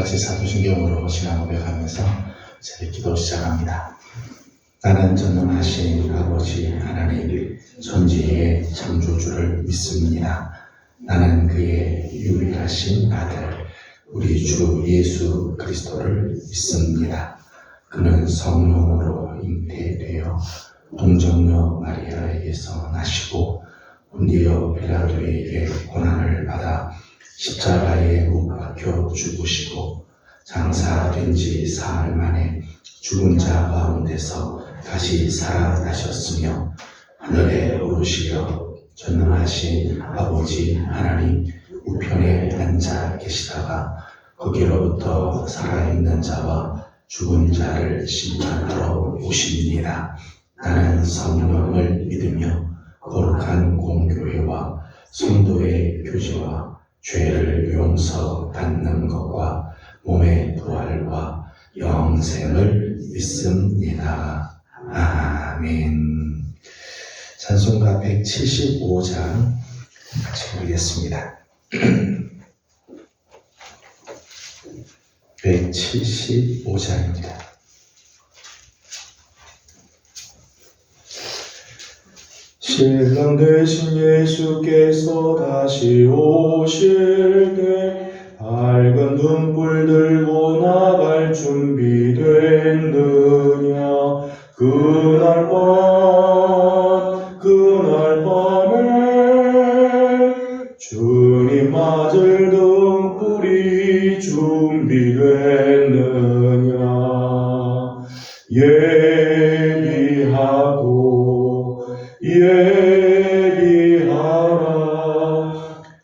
같이 사도신경으로 신앙 고백하면서 새벽 기도 시작합니다. 나는 전능하신 아버지 하나님 전지의 창조주를 믿습니다. 나는 그의 유일하신 아들 우리 주 예수 그리스도를 믿습니다. 그는 성령으로 잉태되어 동정녀 마리아에게서 나시고 본디오 빌라도에게 고난을 받아 십자가에 못 박혀 죽으시고 장사된 지 사흘 만에 죽은 자 가운데서 다시 살아나셨으며 하늘에 오르시려 전능하신 아버지 하나님 우편에 앉아 계시다가 거기로부터 살아있는 자와 죽은 자를 심판하러 오십니다. 나는 성령을 믿으며 거룩한 공교회와 성도의 교제와 죄를 용서받는 것과 몸의 부활과 영생을 믿습니다. 아멘. 찬송가 175장 같이 부르겠습니다. 175장입니다. 신랑 되신 예수께서 다시 오실 때 밝은 등불 들고 나갈 준비됐느냐. 그날 밤에 주님 맞을 등불이 준비됐느냐. 예비하라.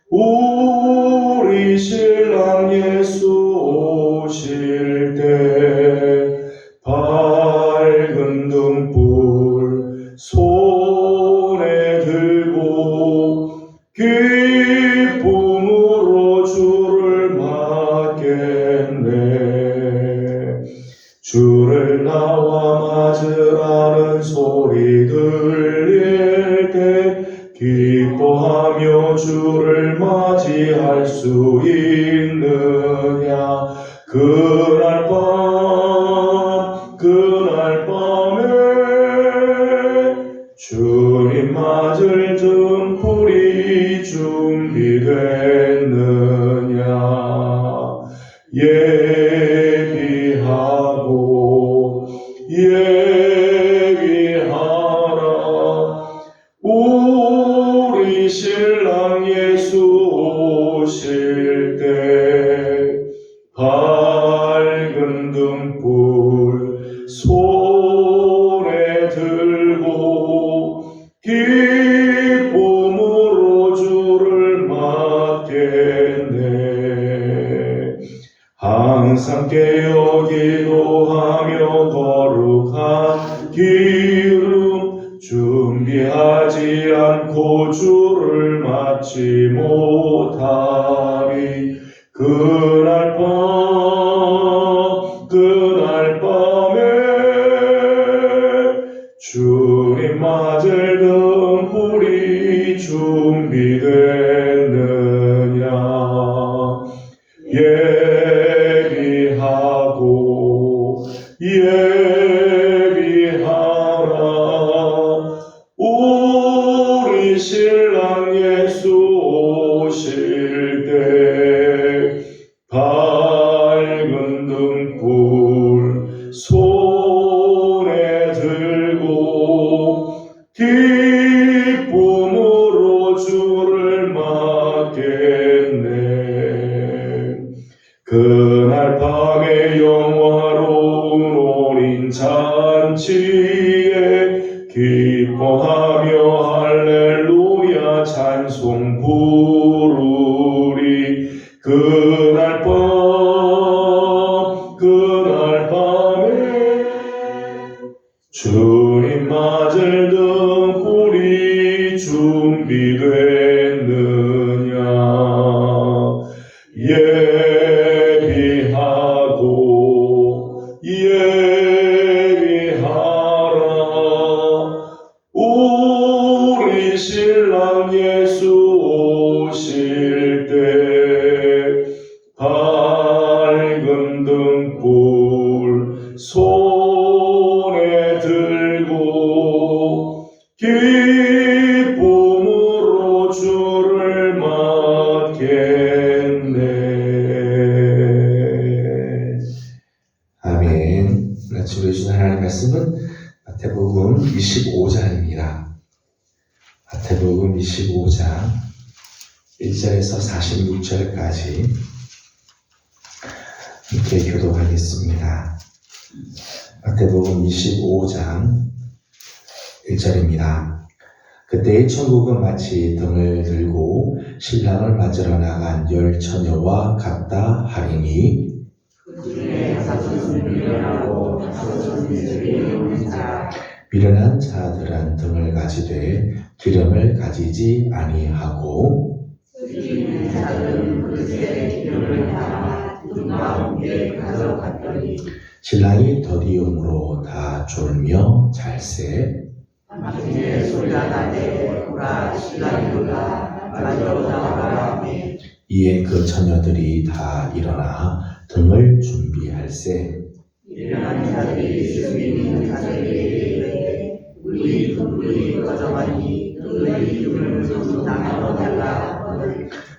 우리 신랑 예수 오실 때 밝은 등불 손에 들고 기쁨으로 주를 맞겠네. 주를 나와 맞으라는 소리 들릴 때 기뻐하며 주를 맞이할 수 있느냐. 그날 밤에 주님 맞을 등불이 준비됐느냐. 예비하라. 우리 신랑 예수 오실 때 밝은 등불 손에 들고 기쁨으로 주를 맞겠네. 항상 깨어 기도하며 거룩한 기름 준비하지 않고 주를 맞지 못하리. 그날 밤에 주님 맞을 등불이 준비됐느냐. 예비하라. 우리 신랑 예수 오실 때 밝은 등불 손에 들고 기쁨으로 주를 맞겠네. 그날 밤에 영화로운 올인 잔치에 기뻐하며 할렐루야 찬송 부르리. 그날 밤에 주님 맞을 등불이 준비됐느냐. 예비하라. 우리 신랑 예수 오실 때 말씀은 마태복음 25장입니다. 마태복음 25장 1절에서 46절까지 함께 교독하겠습니다. 마태복음 25장 1절입니다. 그때의 천국은 마치 등을 들고 신랑을 맞으러 나간 10 처녀와 같다 하리니 미련한 자들은 등을 가지되 기름을 가지지 아니하고 신랑이 더디움으로 다 졸며 잘세 이에 그 처녀들이 다 일어나 등을 준비할세 미련한 자들이 주인 자들에게 우리 분불이 꺼져가니 그의 이름을 좀 나눠 달라.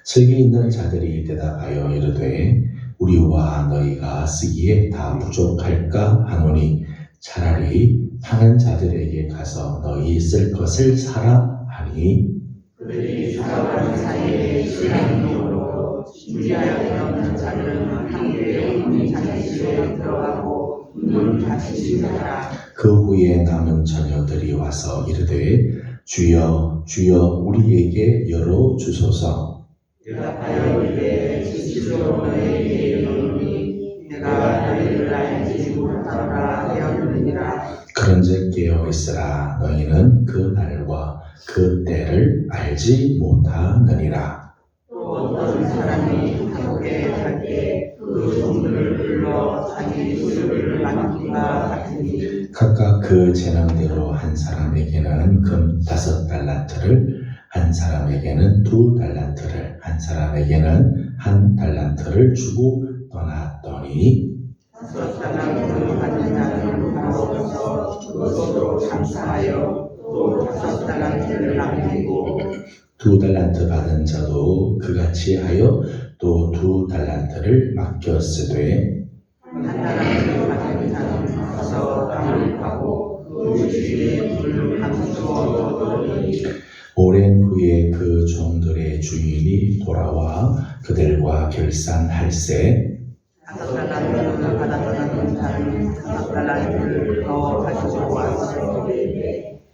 슬기 있는 자들이 대답하여 이르되 우리와 너희가 쓰기에 다 부족할까 하노니 차라리 파는 자들에게 가서 너희 쓸 것을 사라 하니 그들이 살아가는 사이에 신랑으로 준비하여 있는 자들은 함께 문이 자기집에 들어가고 문을 닫히지 않아. 그 후에 남은 처녀들이 와서 이르되 주여 주여 우리에게 열어 주소서. 대답하여 이르되 진실로 너희에게 이르노니 내가 너희를 알지 못하노라 하였느니라. 그런즉 깨어 있으라. 너희는 그 날과 그 때를 알지 못하느니라. 또 어떤 사람이 한국에 갈 때 그 종들을 불러 자기 소유를 맡긴과 같으니 각각 그 재능대로 한 사람에게는 금 5달란트를, 한 사람에게는 2달란트를, 한 사람에게는 1달란트를 주고 떠났더니 5달란트를 받는 자는 바로서 그것으로 감사하여 또 5달란트를 남기고 2달란트 받은 자도 그같이 하여 또 2달란트를 맡겼으되 1달란트를 받은 자는 가서 땅을 파고 그 주인의 돈을 감추어 얻으니 오랜 후에 그 종들의 주인이 돌아와 그들과 결산할세 5달란트를 받았던 자는 5달란트를 더 가지고 와서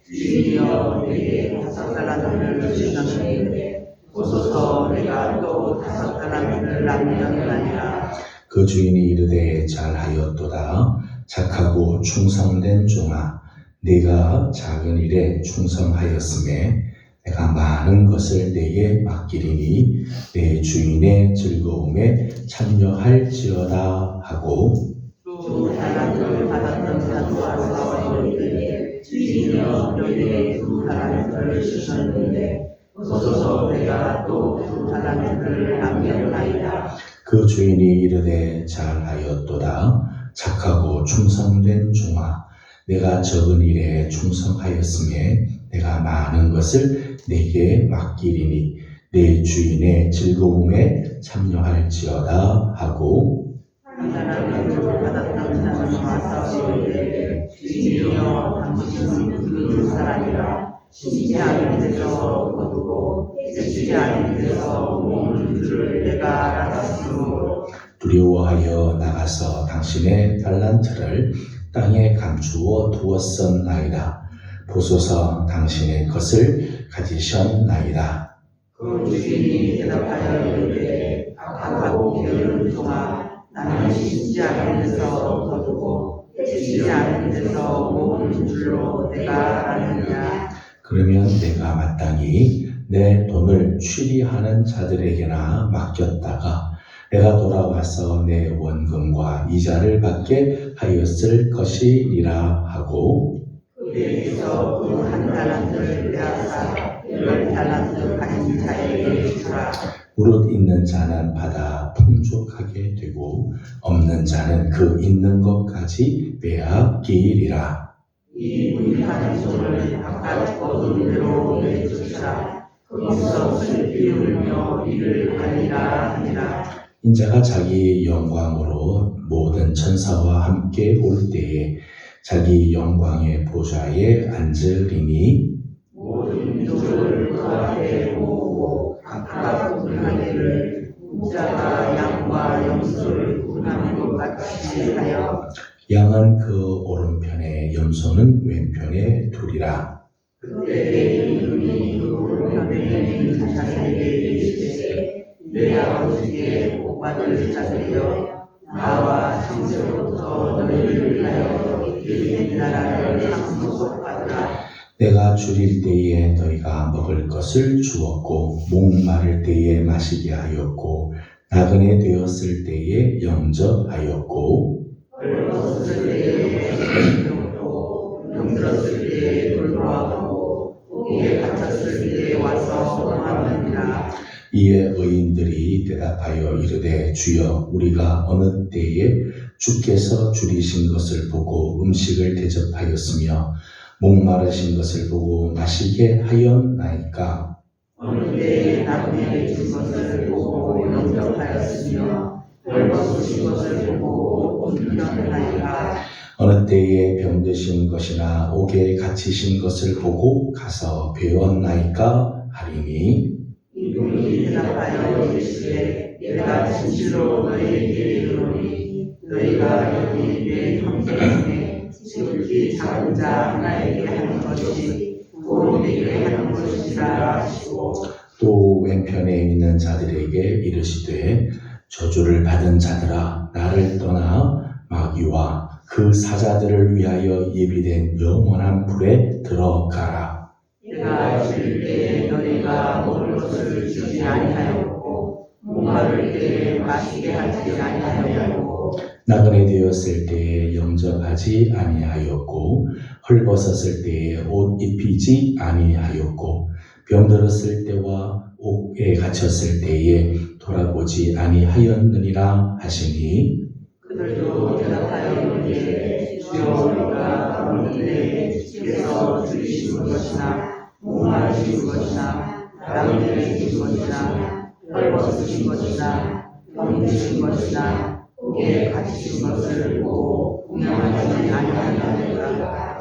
주인이여 내게 5달란트를 주셨으니 보소서 내가 또 5달란트를 남겼나니라. 그 주인이 이르되 잘하였도다. 착하고 충성된 종아, 네가 작은 일에 충성하였음에 내가 많은 것을 네게 맡기리니 내 주인의 즐거움에 참여할지어다 하고 또 달란트를 받았던 자도 와서 이르되 주인이여 너희에게 2달란트를 주셨는데 보소서 내가 또 2달란트를 남겼나이다. 그 주인이 이르되 잘하였도다. 착하고 충성된 종아, 내가 적은 일에 충성하였음에 내가 많은 것을 네게 맡기리니 내 주인의 즐거움에 참여할지어다 하고 1달란트를 받았던 자는 와서 이르되 주인이여 당신은 그 사람이라 쉬지 않는 데서 거두고 깨치지 않는 데서 모으는 줄을 내가 알았으므로 두려워하여 나가서 당신의 달란트를 땅에 감추어 두었었나이다. 보소서 당신의 것을 가지셨나이다. 그 주인이 대답하여 이르되 악하고 게으른 종아 나는 쉬지 않는 데서 거두고 깨치지 않는 데서 모으는 줄로 내가 아느냐. 그러면 내가 마땅히 내 돈을 취리하는 자들에게나 맡겼다가 내가 돌아와서 내 원금과 이자를 받게 하였을 것이니라 하고 그에게서 그 1달란트를 빼앗아 10달란트 가진 자에게 주라. 무릇 있는 자는 받아 풍족하게 되고 없는 자는 그 있는 것까지 빼앗기리라. 이 무익한 손을 바깥 거둔 대로 내쫓으라. 거기서 슬피 울며 이를 하리라 하니라. 인자가 자기 영광으로 모든 천사와 함께 올 때에 자기 영광의 보좌에 앉으리니 모든 민족을 그 앞에 모으고 각각 구분하기를 목자가 양과 염소를 구분하는 것 같이 하여 양은 그 오른편에 염소는 왼편에 두리라. 그때 이름이 그 오른편에 있는 자들에게 이르시되 내 아버지께 복받을 자들이여 나와 창세로부터 너희를 위하여 이 나라를 상속받으라. 내가 줄일 때에 너희가 먹을 것을 주었고 목마를 때에 마시게 하였고 나그네 되었을 때에 영접하였고 헐벗었을 때에 배웠고 병들었을 때에 돌보았고 혹에 갇혔을 때에 와서 도와하느니라. 이에 의인들이 대답하여 이르되 주여 우리가 어느 때에 주께서 줄이신 것을 보고 음식을 대접하였으며 목마르신 것을 보고 마시게 하였나이까. 어느 때에 나그네에 준 것을 보고 영접하였으며 헐벗으신 것을 보고 온전하니까. 어느 때에 병드신 것이나 옥에 갇히신 것을 보고 가서 배웠나이까 하리니 이분이 대답하여 이르시되 내가 진실로 너희에게 이르노니 너희가 여기 내 형제 중에 지극히 작은 자 하나에게 하는 것이 곧 내게 하는 것이라 하시고 또 왼편에 있는 자들에게 이르시되 저주를 받은 자들아 나를 떠나 마귀와 그 사자들을 위하여 예비된 영원한 불에 들어가라. 내가 줄 때에 너희가 먹을 것을 주지 아니하였고 목마를 때에 마시게 하지 아니하였고 나그네 되었을 때에 영접하지 아니하였고 헐벗었을 때에 옷 입히지 아니하였고 병들었을 때와 옥에 갇혔을 때에 돌아보지 아니하였느니라 하시니 그들도 대답하여 이르되 주여 우리가 어느 때에 주께서 주이신 것이나 목마르신 것이나 나그네 되신 것이나 헐벗으신 것이나 병드신 것이나 옥에 갇히신 것을 보고 공양하지 아니하였느니라.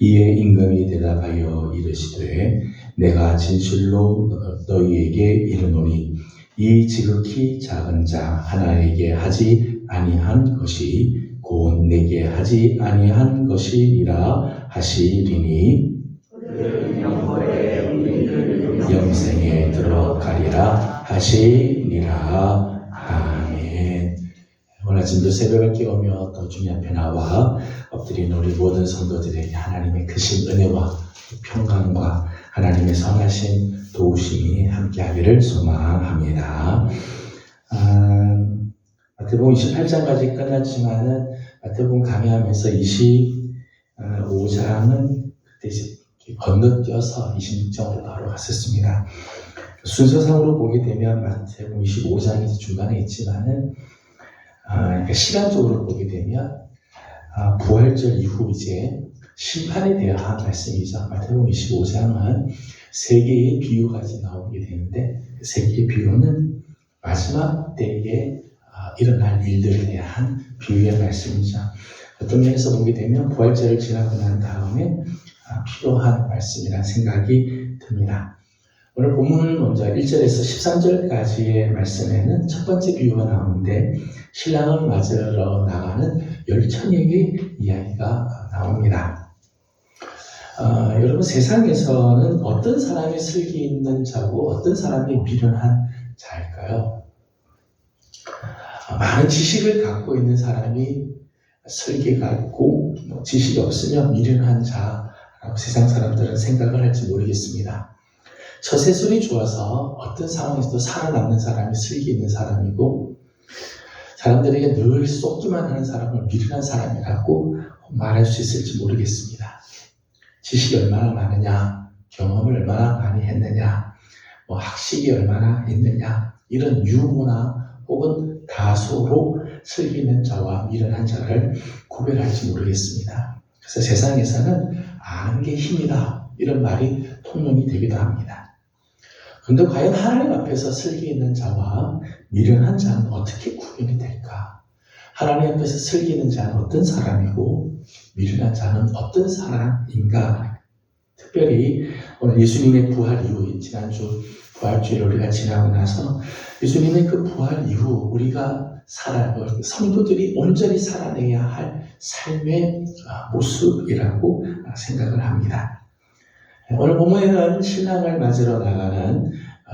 이에 임금이 대답하여 이르시되 내가 진실로 너희에게 이르노니 이 지극히 작은 자 하나에게 하지 아니한 것이 곧 내게 하지 아니한 것이니라 하시리니 그들은 영벌에 우리를 영생에 들어가리라 하시니라. 아멘. 오늘 아침도 새벽을 깨우며 또 주님 앞에 나와 엎드린 우리 모든 성도들에게 하나님의 크신 은혜와 평강과 하나님의 선하신 도우심이 함께하기를 소망합니다. 마태복음 28장까지 끝났지만은 마태복음 강의하면서 25장은 그때 이제 건너뛰어서 26장으로 바로 갔었습니다. 순서상으로 보게 되면 마태복음 25장이 중간에 있지만은 그러니까 시간적으로 보게 되면 부활절 이후 이제 심판에 대한 말씀이죠. 마태복음 25장은 세 개의 비유가 나오게 되는데 세 개의 비유는 마지막 때에 일어날 일들에 대한 비유의 말씀이죠. 어떤 면에서 보게 되면 부활절을 지나고 난 다음에 필요한 말씀이라는 생각이 듭니다. 오늘 본문 먼저 1절에서 13절까지의 말씀에는 첫 번째 비유가 나오는데 신랑을 맞으러 나가는 10처녀의 이야기가 나옵니다. 여러분 세상에서는 어떤 사람이 슬기 있는 자고 어떤 사람이 미련한 자일까요? 많은 지식을 갖고 있는 사람이 슬기가 있고 지식이 없으면 미련한 자라고 세상 사람들은 생각을 할지 모르겠습니다. 처세술이 좋아서 어떤 상황에서도 살아남는 사람이 슬기 있는 사람이고 사람들에게 늘 쏟기만 하는 사람을 미련한 사람이라고 말할 수 있을지 모르겠습니다. 지식이 얼마나 많으냐, 경험을 얼마나 많이 했느냐, 학식이 얼마나 있느냐 이런 유무나 혹은 다소로 슬기 있는 자와 미련한 자를 구별할지 모르겠습니다. 그래서 세상에서는 아는 게 힘이다 이런 말이 통용이 되기도 합니다. 그런데 과연 하나님 앞에서 슬기 있는 자와 미련한 자는 어떻게 구별이 될까? 하나님 앞에서 슬기 있는 자는 어떤 사람이고 미련한 자는 어떤 사람인가? 특별히 오늘 예수님의 부활 이후, 지난주 부활주일 우리가 지나고 나서 예수님의 그 부활 이후 우리가 성도들이 온전히 살아내야 할 삶의 모습이라고 생각을 합니다. 오늘 본문에는 신랑을 맞으러 나가는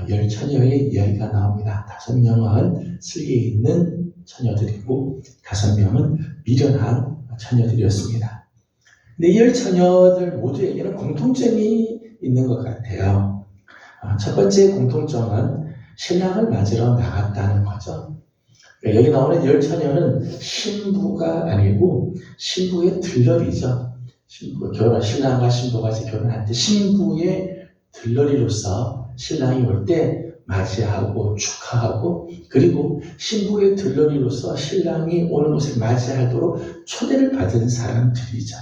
10처녀의 이야기가 나옵니다. 5명은 슬기에 있는 처녀들이고 5명은 미련한 처녀들이었습니다. 근데 이 10처녀들 모두에게는 공통점이 있는 것 같아요. 첫 번째 공통점은 신랑을 맞으러 나갔다는 거죠. 여기 나오는 10처녀는 신부가 아니고 신부의 들러리죠. 신랑과 신부가 결혼할 때 신부의 들러리로서 신랑이 올 때 맞이하고 축하하고, 그리고 신부의 들러리로서 신랑이 오는 곳을 맞이하도록 초대를 받은 사람들이죠.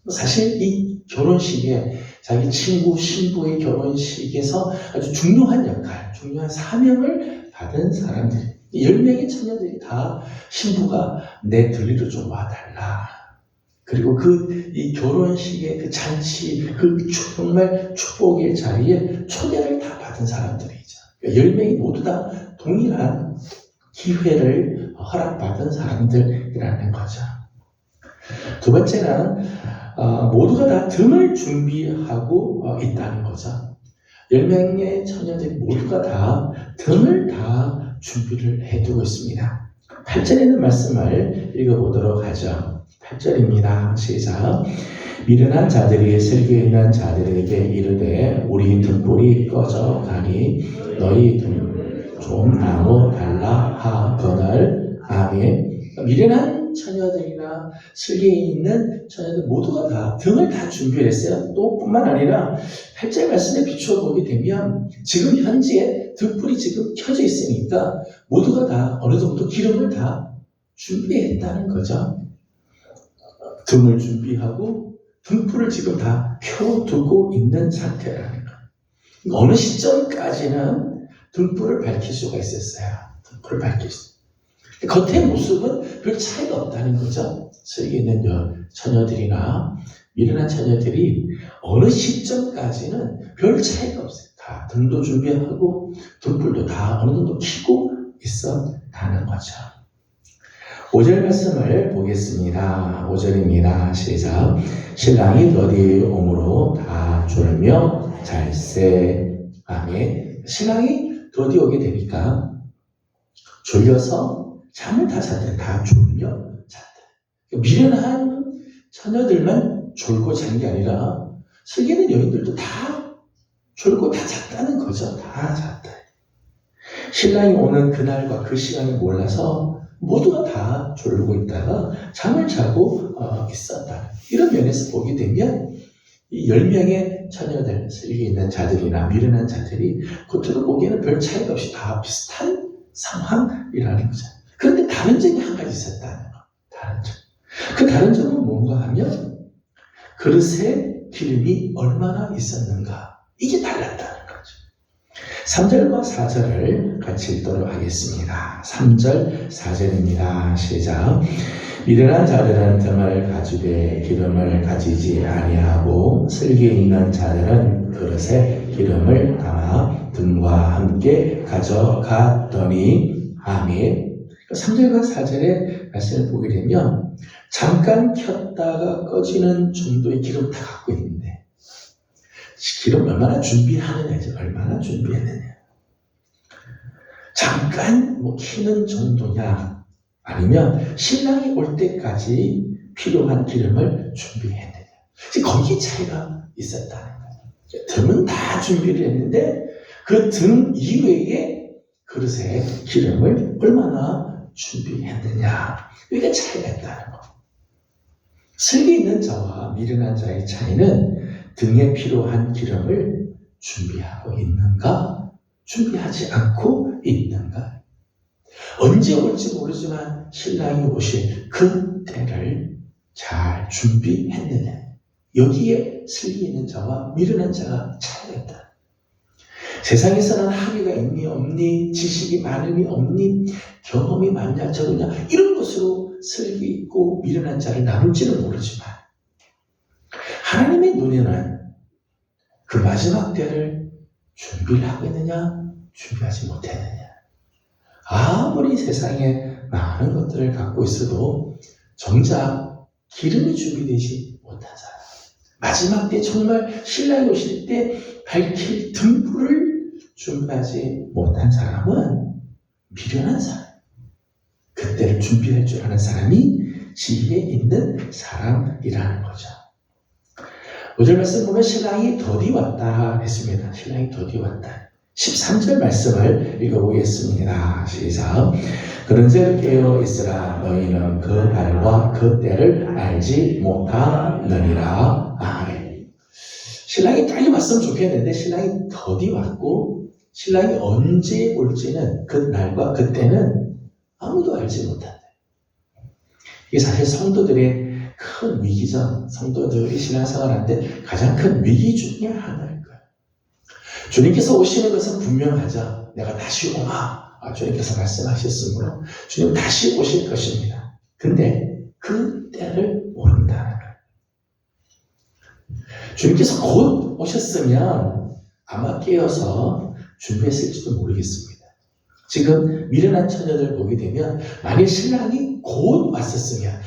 사실 이 결혼식에 자기 친구 신부의 결혼식에서 아주 중요한 역할, 중요한 사명을 받은 사람들, 10명의 처녀들이 다 신부가 내 들리로 좀 와달라. 그리고 이 결혼식의 그 잔치, 정말 축복의 자리에 초대를 다 받은 사람들이죠. 10명이 모두 다 동일한 기회를 허락받은 사람들이라는 거죠. 두 번째는 모두가 다 등을 준비하고 있다는 거죠. 10명의 처녀들이 모두가 다 등을 다 준비를 해두고 있습니다. 8절에 있는 말씀을 읽어보도록 하죠. 8절입니다. 시작. 미련한 자들이 슬기에 있는 자들에게 이르되 우리 등불이 꺼져 가니 너희 등 좀 나눠 달라 하거늘. 아멘. 미련한 처녀들이나 슬기에 있는 처녀들 모두가 다 등을 다 준비를 했어요. 또 뿐만 아니라 8절 말씀에 비추어 보게 되면 지금 현재 등불이 지금 켜져 있으니까 모두가 다 어느 정도 기름을 다 준비했다는 거죠. 등을 준비하고 등불을 지금 다 켜두고 있는 상태라는 거. 어느 시점까지는 등불을 밝힐 수가 있었어요. 등불을 밝힐 수. 겉의 모습은 별 차이가 없다는 거죠. 슬기 있는 처녀들이나 미련한 처녀들이 어느 시점까지는 별 차이가 없어요. 다 등도 준비하고 등불도 다 어느 정도 켜고 있었다는 거죠. 5절 말씀을 보겠습니다. 5절입니다. 시작. 신랑이 더디 오므로 다 졸며 잘세. 아멘. 신랑이 더디 오게 되니까 졸려서 잠을 다 잤대. 다 졸며 잤대. 미련한 처녀들만 졸고 잔 게 아니라 슬기 있는 여인들도 다 졸고 다 잤다는 거죠. 다 잤다. 신랑이 오는 그날과 그 시간을 몰라서 모두가 다 졸고 있다가 잠을 자고 있었다. 이런 면에서 보게 되면 이 10명의 처녀들, 슬기 있는 자들이나 미련한 자들이 겉으로 보기에는 별 차이가 없이 다 비슷한 상황이라는 거죠. 그런데 다른 점이 한 가지 있었다는 거. 다른 점. 그 다른 점은 뭔가 하면 그릇에 기름이 얼마나 있었는가. 이게 달랐다는 거죠. 3절과 4절을 같이 읽도록 하겠습니다. 3절, 4절입니다. 시작. 미련한 자들은 등을 가지되 기름을 가지지 아니하고 슬기 있는 자들은 그릇에 기름을 담아 등과 함께 가져갔더니. 아멘. 3절과 4절의 말씀을 보게 되면 잠깐 켰다가 꺼지는 정도의 기름 다 갖고 있는데 기름 얼마나 준비하느냐지. 얼마나 준비했느냐. 잠깐 키는 정도냐, 아니면 신랑이 올 때까지 필요한 기름을 준비했느냐. 거기 차이가 있었다는 거예요. 등은 다 준비를 했는데 그 등 이외에 그릇에 기름을 얼마나 준비했느냐. 이게 차이가 있다는 거. 슬기 있는 자와 미련한 자의 차이는 등에 필요한 기름을 준비하고 있는가, 준비하지 않고 있는가. 언제 올지 모르지만 신랑이 오실 그 때를 잘 준비했느냐. 여기에 슬기 있는 자와 미련한 자가 차이가 있다. 세상에서는 학위가 있니 없니, 지식이 많으니 없니, 경험이 많냐 적으냐, 이런 것으로 슬기 있고 미련한 자를 나눌지는 모르지만 하나님의 눈에는 그 마지막 때를 준비를 하고 있느냐, 준비하지 못했느냐. 아무리 세상에 많은 것들을 갖고 있어도 정작 기름이 준비되지 못한 사람, 마지막 때 정말 신랑이 오실 때 밝힐 등불을 준비하지 못한 사람은 미련한 사람, 그때를 준비할 줄 아는 사람이 지혜에 있는 사람이라는 거죠. 5절 말씀 보면 신랑이 더디 왔다 했습니다. 신랑이 더디 왔다. 13절 말씀을 읽어보겠습니다. 시작. 그런즉 깨어 있으라. 너희는 그 날과 그 때를 알지 못하느니라. 아멘. 신랑이 빨리 왔으면 좋겠는데 신랑이 더디 왔고 신랑이 언제 올지는 그 날과 그 때는 아무도 알지 못한다. 이게 사실 성도들의 큰 위기죠. 성도들이 신앙생활하는데 가장 큰 위기 중에 하나일 거예요. 주님께서 오시는 것은 분명하죠. 내가 다시 오마. 주님께서 말씀하셨으므로 주님 다시 오실 것입니다. 근데 그 때를 모른다는 거예요. 주님께서 곧 오셨으면 아마 깨어서 준비했을지도 모르겠습니다. 지금 미련한 처녀들 보게 되면 만일 신랑이 곧 왔었으면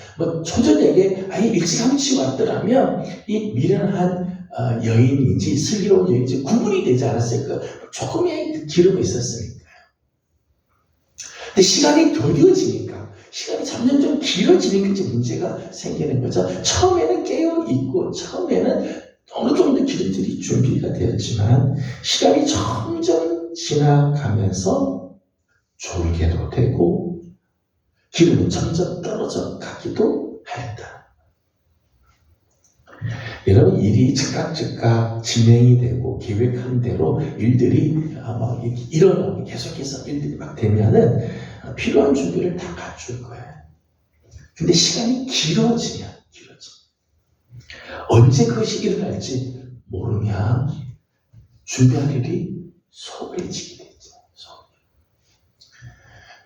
초저녁에 아예 일찌감치 왔더라면 이 미련한 여인인지 슬기로운 여인인지 구분이 되지 않았을까. 조금의 기름이 있었으니까요. 근데 시간이 더뎌지니까 시간이 점점 길어지니까 이제 문제가 생기는 거죠. 처음에는 깨어있고 처음에는 어느 정도 기름들이 준비가 되었지만 시간이 점점 지나가면서 졸게도 되고 기름은 점점 떨어져 가기도 하였다. 여러분, 일이 즉각 진행이 되고 계획한 대로 일들이 막 일어나고 계속해서 일들이 막 되면은 필요한 준비를 다 갖출 거예요. 근데 시간이 길어지면 언제 그것이 일어날지 모르면 준비할 일이 소홀해지게 되죠.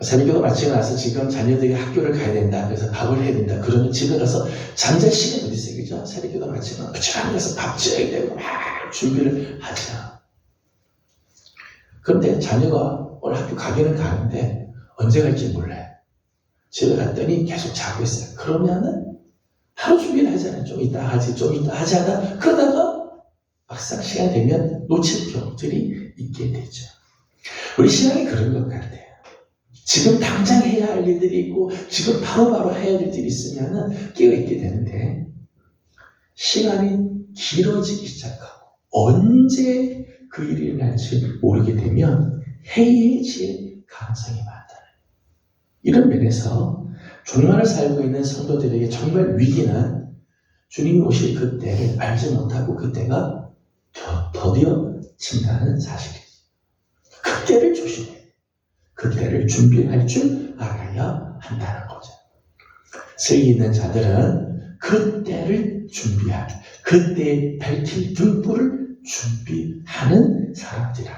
새벽기도 마치고 나서 지금 자녀들이 학교를 가야 된다. 그래서 밥을 해야 된다. 그러면 집에 가서 잠잘 시간이 어디 있어요? 그죠? 새벽기도 마치고 부지런히 가서 밥 지어야 되고 막 준비를 하죠. 그런데 자녀가 오늘 학교 가기는 가는데 언제 갈지 몰라요. 집에 갔더니 계속 자고 있어요. 그러면은 하루 준비를 하잖아요. 좀 이따 하지, 좀 이따 하지 않아? 그러다가 막상 시간 되면 놓칠 경우들이 있게 되죠. 우리 신앙이 그런 것 같아요. 지금 당장 해야 할 일들이 있고 지금 바로바로 해야 할 일들이 있으면 깨어있게 되는데 시간이 길어지기 시작하고 언제 그 일이 일어날지 모르게 되면 해이해질 가능성이 많다. 이런 면에서 종말을 살고 있는 성도들에게 정말 위기는 주님이 오실 그때를 알지 못하고 그때가 더뎌진다는 사실이죠. 그때를 조심해야 돼요. 그때를 준비할 줄 알아야 한다는 거죠. 슬기 있는 자들은 그때를 준비할, 그때에 밝힐 등불을 준비하는 사람들이라.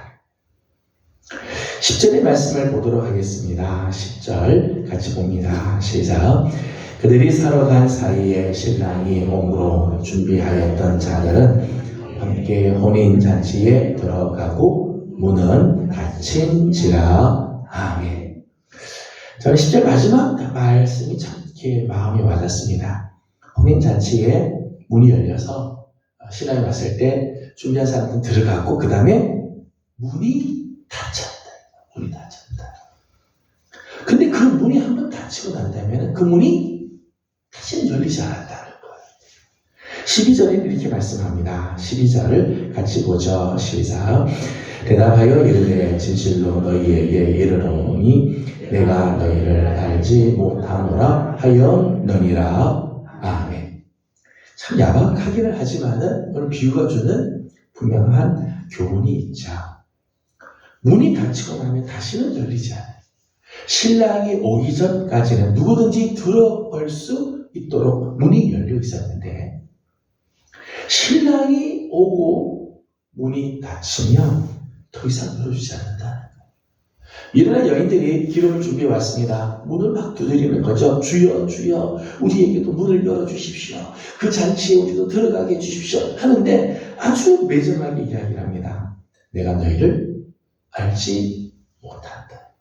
10절의 말씀을 보도록 하겠습니다. 10절 같이 봅니다. 시작. 그들이 사러 간 사이에 신랑이 몸으로 준비하였던 자들은 함께 혼인잔치에 들어가고 문은 닫힌지라. 아멘. 저는 10절 마지막 말씀이 참 이렇게 마음에 와닿습니다. 혼인잔치에 문이 열려서 신랑이 왔을 때 준비한 사람들은 들어가고 그 다음에 문이 닫혔다. 문이 닫혔다. 근데 그 문이 한번 닫히고 난다면 그 문이 다시는 열리지 않았다는 거예요. 12절에 이렇게 말씀합니다. 12절을 같이 보죠. 시작. 대답하여 이르되 진실로 너희에게 이르노니 내가 너희를 알지 못하노라 하였느니라. 아멘. 참 야박하기는 하지만은 오늘 비유가 주는 분명한 교훈이 있죠. 문이 닫히고 나면 다시는 열리지 않아요. 신랑이 오기 전까지는 누구든지 들어올 수 있도록 문이 열려 있었는데 신랑이 오고 문이 닫히면 더 이상 열어주지 않는다는 거예요. 일어난 여인들이 기름을 준비해 왔습니다. 문을 막 두드리는 거죠. 주여, 주여, 우리에게도 문을 열어주십시오. 그 잔치에 우리도 들어가게 해주십시오. 하는데 아주 매정하게 이야기를 합니다. 내가 너희를 알지 못한다.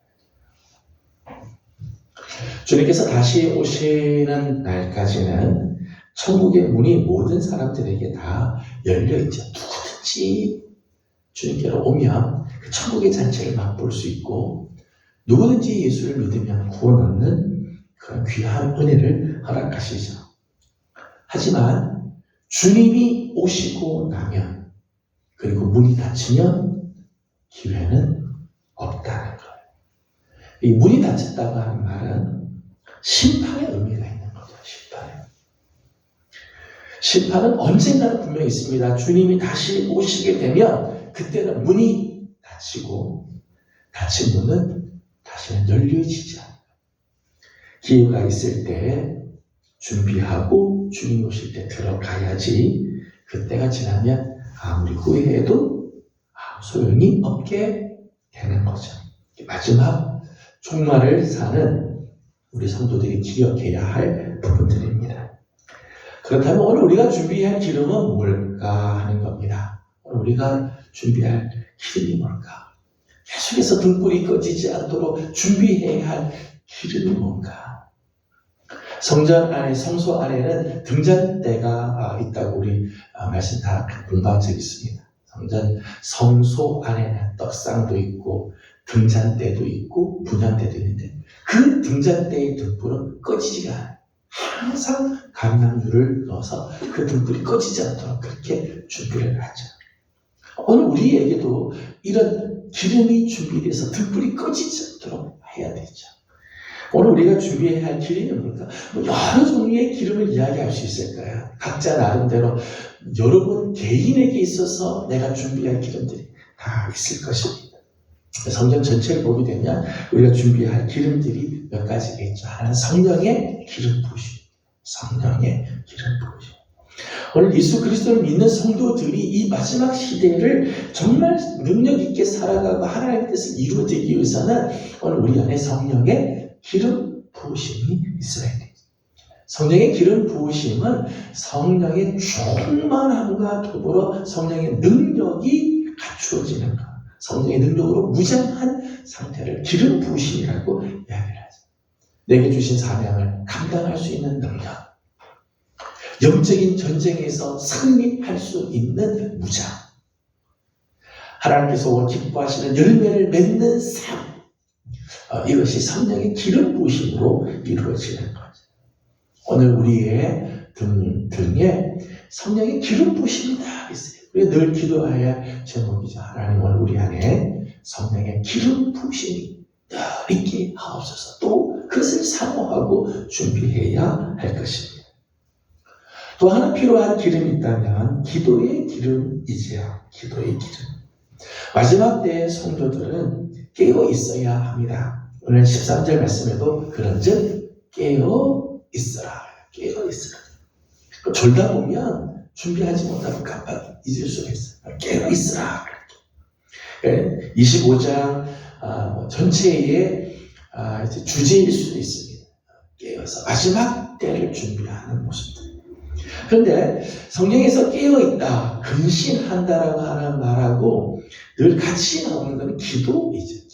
주님께서 다시 오시는 날까지는 천국의 문이 모든 사람들에게 다 열려있죠. 누구든지 주님께로 오면 그 천국의 잔치를 맛볼 수 있고 누구든지 예수를 믿으면 구원 얻는 그런 귀한 은혜를 허락하시죠. 하지만 주님이 오시고 나면 그리고 문이 닫히면 기회는 없다는 거예요. 이 문이 닫혔다고 하는 말은 심판의 의미가 있는 거죠. 심판은 언젠가는 분명히 있습니다. 주님이 다시 오시게 되면 그때는 문이 닫히고 닫힌 문은 다시는 열려지지 않아요. 기회가 있을 때 준비하고 주님 오실 때 들어가야지 그때가 지나면 아무리 후회해도 아무 소용이 없게 되는 거죠. 마지막 종말을 사는 우리 성도들이 기억해야 할 부분들입니다. 그렇다면 오늘 우리가 준비할 기름은 뭘까 하는 겁니다. 오늘 우리가 준비할 기름이 뭘까? 계속해서 등불이 꺼지지 않도록 준비해야 할 기름이 뭔가? 성전 안에, 성소 안에는 등잔대가 있다고 우리 말씀 다 공부한 적이 있습니다. 성소 안에는 떡상도 있고 등잔대도 있고 분향대도 있는데 그 등잔대의 등불은 꺼지지가 않아요. 항상 감람유를 넣어서 그 등불이 꺼지지 않도록 그렇게 준비를 하죠. 오늘 우리에게도 이런 기름이 준비돼서 등불이 꺼지지 않도록 해야 되죠. 오늘 우리가 준비해야 할 기름이 뭘까? 여러 종류의 기름을 이야기할 수 있을까요? 각자 나름대로 여러분 개인에게 있어서 내가 준비할 기름들이 다 있을 것입니다. 성경 전체를 보게 되면 우리가 준비할 기름들이 몇 가지가 있죠. 하나는 성령의 기름 부으심. 성령의 기름 부으심. 오늘 예수 그리스도를 믿는 성도들이 이 마지막 시대를 정말 능력 있게 살아가고 하나님의 뜻을 이루어지기 위해서는 오늘 우리 안에 성령의 기름 부으심이 있어야 돼요. 성령의 기름 부으심은 성령의 충만함과 더불어 성령의 능력이 갖추어지는 것. 성령의 능력으로 무장한 상태를 기름 부으심이라고 이야기를 하죠. 내게 주신 사명을 감당할 수 있는 능력. 영적인 전쟁에서 승리할 수 있는 무장. 하나님께서 기뻐하시는 열매를 맺는 삶. 이것이 성령의 기름 부으심으로 이루어지는 거죠. 오늘 우리의 등에 성령의 기름 부으심이 다 있어요. 우리가 늘 기도해야 할 제목이죠. 하나님 오늘 우리 안에 성령의 기름 부으심이 늘 있게 하옵소서. 또 그것을 사모하고 준비해야 할 것입니다. 또 하나 필요한 기름이 있다면 기도의 기름이지요. 기도의 기름. 마지막 때의 성도들은 깨어 있어야 합니다. 오늘 13절 말씀에도 그런즉 깨어 있으라. 깨어 있으라. 졸다 보면 준비하지 못하고 깜빡 잊을 수가 있어요. 깨어 있으라. 25장 전체의 주제일 수도 있습니다. 깨어서 마지막 때를 준비하는 모습들. 그런데 성경에서 깨어있다, 근신한다라고 하는 말하고 늘 같이 나오는 건 기도이죠.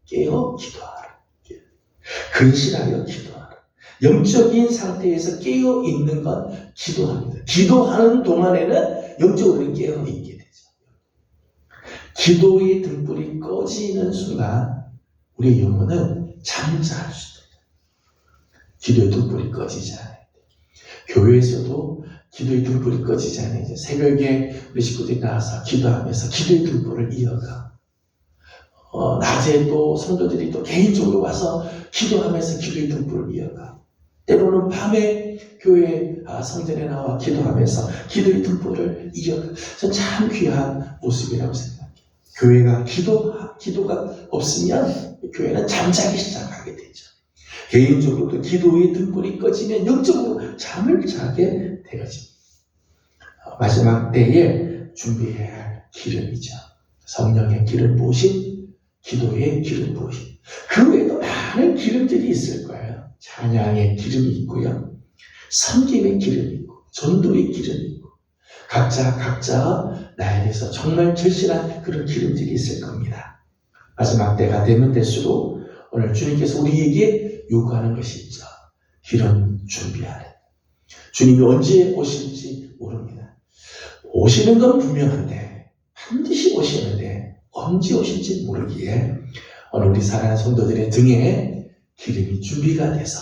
깨어 기도하라. 근신하여 기도하라. 영적인 상태에서 깨어 있는 건 기도합니다. 기도하는 동안에는 영적으로 깨어 있게 되죠. 기도의 등불이 꺼지는 순간 우리의 영혼은 잠잠할 수 있어요. 기도의 등불이 꺼지지 않아요. 교회에서도 기도의 등불이 꺼지지 않아요. 새벽에 우리 식구들이 나와서 기도하면서 기도의 등불을 이어가. 낮에 또 성도들이 또 개인적으로 와서 기도하면서 기도의 등불을 이어가. 때로는 밤에 교회 성전에 나와 기도하면서 기도의 등불을 이어가. 전 참 귀한 모습이라고 생각해요. 교회가 기도가 없으면 교회는 잠자기 시작하게 되죠. 개인적으로도 기도의 등불이 꺼지면 영적으로 잠을 자게 되어집니다. 마지막 때에 준비해야 할 기름이죠. 성령의 기름 부으심, 기도에 기름 부으심. 그 외에도 많은 기름들이 있을 거예요. 찬양의 기름이 있고요. 섬김의 기름이 있고, 전도의 기름이 있고, 각자 나에 대해서 정말 절실한 그런 기름들이 있을 겁니다. 마지막 때가 되면 될수록 오늘 주님께서 우리에게 요구하는 것이 있죠. 기름 준비하래. 주님이 언제 오실지 모릅니다. 오시는 건 분명한데, 반드시 오시는데 언제 오실지 모르기에 오늘 우리 사랑하는 성도들의 등에 기름이 준비가 돼서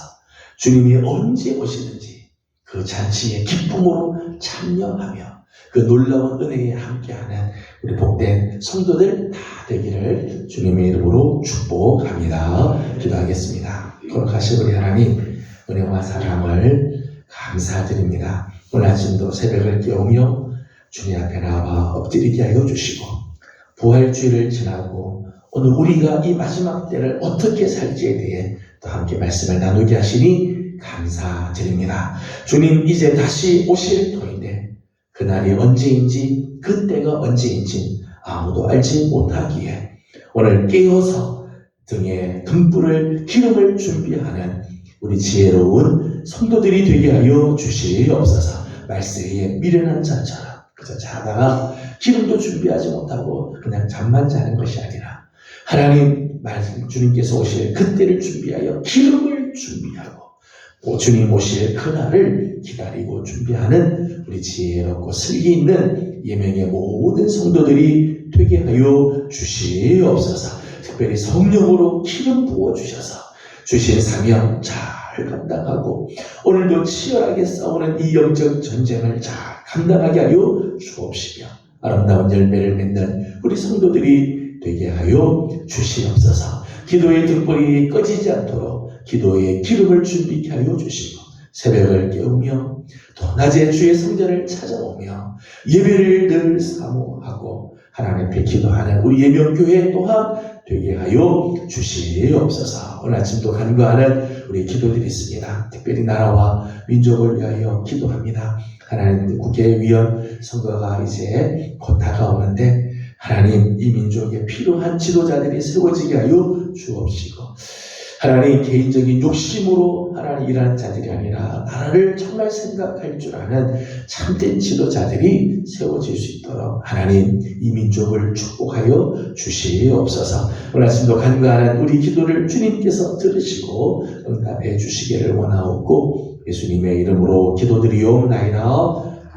주님이 언제 오시는지 그 잔치의 기쁨으로 참여하며 그 놀라운 은혜에 함께하는 우리 복된 성도들 다 되기를 주님의 이름으로 축복합니다. 기도하겠습니다. 거룩하신 우리 하나님, 은혜와 사랑을 감사드립니다. 오늘 아침도 새벽을 깨우며 주님 앞에 나와 엎드리게 하여 주시고, 부활주의를 지나고 오늘 우리가 이 마지막 때를 어떻게 살지에 대해 또 함께 말씀을 나누게 하시니 감사드립니다. 주님, 이제 다시 오실 터인데 그날이 언제인지, 그때가 언제인지 아무도 알지 못하기에 오늘 깨어서 등에 등불을, 기름을 준비하는 우리 지혜로운 성도들이 되게 하여 주시옵소서. 말세에 미련한 자처럼 그저 자다가 기름도 준비하지 못하고 그냥 잠만 자는 것이 아니라 하나님 말씀, 주님께서 오실 그때를 준비하여 기름을 준비하고 주님 오실 그날을 기다리고 준비하는 우리 지혜롭고 슬기 있는 예명의 모든 성도들이 되게 하여 주시옵소서. 특별히 성령으로 기름 부어주셔서 주신 사명 잘 감당하고 오늘도 치열하게 싸우는 이 영적 전쟁을 잘 감당하게 하여 주옵시며 아름다운 열매를 맺는 우리 성도들이 되게 하여 주시옵소서. 기도의 등불이 꺼지지 않도록 기도의 기름을 준비케 하여 주시고, 새벽을 깨우며 또 낮에 주의 성전을 찾아오며 예배를 늘 사모하고 하나님 앞에 기도하는 우리 예명교회 또한 되게 하여 주시옵소서. 오늘 아침도 간구하는 우리 기도들이 있습니다. 특별히 나라와 민족을 위하여 기도합니다. 하나님, 국회의원 선거가 이제 곧 다가오는데 하나님, 이 민족에 필요한 지도자들이 세워지게 하여 주옵시고, 하나님, 개인적인 욕심으로 하나님 일하는 자들이 아니라 나라를 정말 생각할 줄 아는 참된 지도자들이 세워질 수 있도록 하나님, 이 민족을 축복하여 주시옵소서. 오늘 아침도 간구하는 우리 기도를 주님께서 들으시고 응답해 주시기를 원하옵고 예수님의 이름으로 기도드리옵나이다.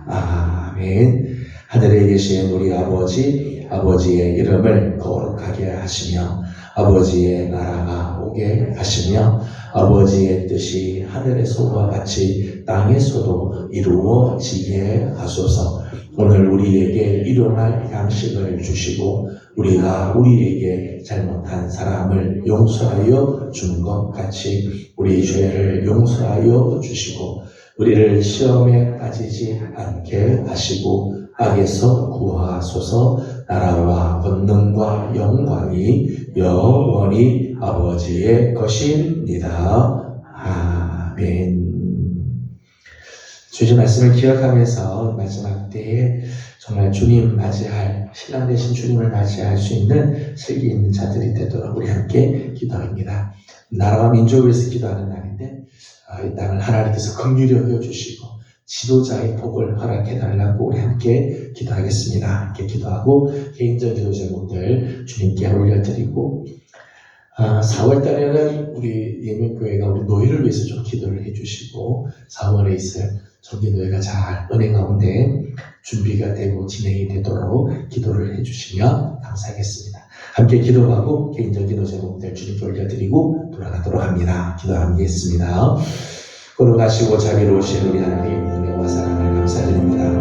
아멘. 하늘에 계신 우리 아버지, 아버지의 이름을 거룩하게 하시며 아버지의 나라가 오게 하시며 아버지의 뜻이 하늘에서와 같이 땅에서도 이루어지게 하소서. 오늘 우리에게 일용할 양식을 주시고 우리가 우리에게 잘못한 사람을 용서하여 준 것 같이 우리 죄를 용서하여 주시고 우리를 시험에 빠지지 않게 하시고 악에서 구하소서. 나라와 권능과 영광이 영원히 아버지의 것입니다. 아멘. 주신 말씀을 기억하면서 마지막 때에 정말 주님 맞이할, 신랑 되신 주님을 맞이할 수 있는 슬기 있는 자들이 되도록 우리 함께 기도합니다. 나라와 민족을 위해서 기도하는 날인데 이 땅을 하나님께서 긍휼히 여겨주시고 지도자의 복을 허락해달라고 우리 함께 기도하겠습니다. 함께 기도하고 개인적 기도 제목들 주님께 올려드리고 4월달에는 우리 예명교회가 우리 노예를 위해서 좀 기도를 해주시고 4월에 있을 정기노예가 잘 은혜 가운데 준비가 되고 진행이 되도록 기도를 해주시면 감사하겠습니다. 함께 기도하고 개인적 기도 제목들 주님께 올려드리고 돌아가도록 합니다. 기도하겠습니다. 거룩하시고 자비로우신 우리 하나님, 은혜와 사랑을 감사드립니다.